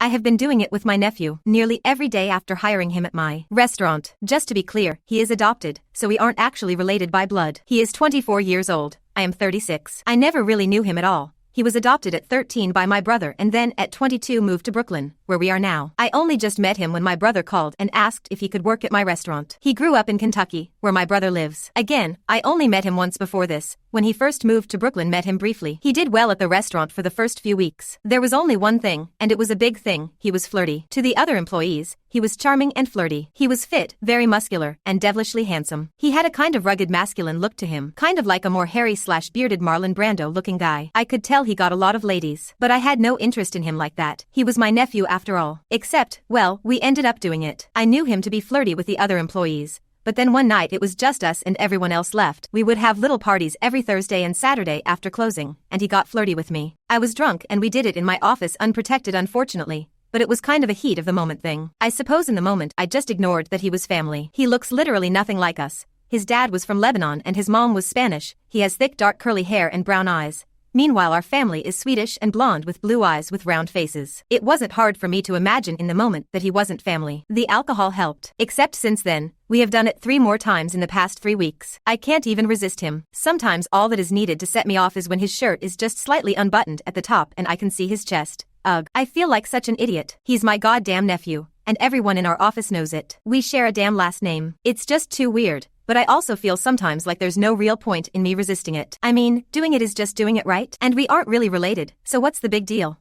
I have been doing it with my nephew nearly every day after hiring him at my restaurant. Just to be clear, he is adopted, so we aren't actually related by blood. He is 24 years old. I am 36. I never really knew him at all. He was adopted at 13 by my brother and then at 22 moved to Brooklyn, where we are now. I only just met him when my brother called and asked if he could work at my restaurant. He grew up in Kentucky, where my brother lives. Again, I only met him once before this. When he first moved to Brooklyn, met him briefly. He did well at the restaurant for the first few weeks. There was only one thing, and it was a big thing: he was flirty. To the other employees, he was charming and flirty. He was fit, very muscular, and devilishly handsome. He had a kind of rugged masculine look to him, kind of like a more hairy/bearded Marlon Brando looking guy. I could tell he got a lot of ladies, but I had no interest in him like that. He was my nephew after all. Except, well, we ended up doing it. I knew him to be flirty with the other employees. But then one night it was just us and everyone else left. We would have little parties every Thursday and Saturday after closing, and he got flirty with me. I was drunk and we did it in my office unprotected, unfortunately. But it was kind of a heat of the moment thing. I suppose in the moment I just ignored that he was family. He looks literally nothing like us. His dad was from Lebanon and his mom was Spanish. He has thick dark curly hair and brown eyes. Meanwhile, our family is Swedish and blonde with blue eyes with round faces. It wasn't hard for me to imagine in the moment that he wasn't family. The alcohol helped. Except since then, we have done it 3 more times in the past 3 weeks. I can't even resist him. Sometimes all that is needed to set me off is when his shirt is just slightly unbuttoned at the top and I can see his chest. Ugh. I feel like such an idiot. He's my goddamn nephew, and everyone in our office knows it. We share a damn last name. It's just too weird. But I also feel sometimes like there's no real point in me resisting it. I mean, doing it is just doing it, right? And we aren't really related, so what's the big deal?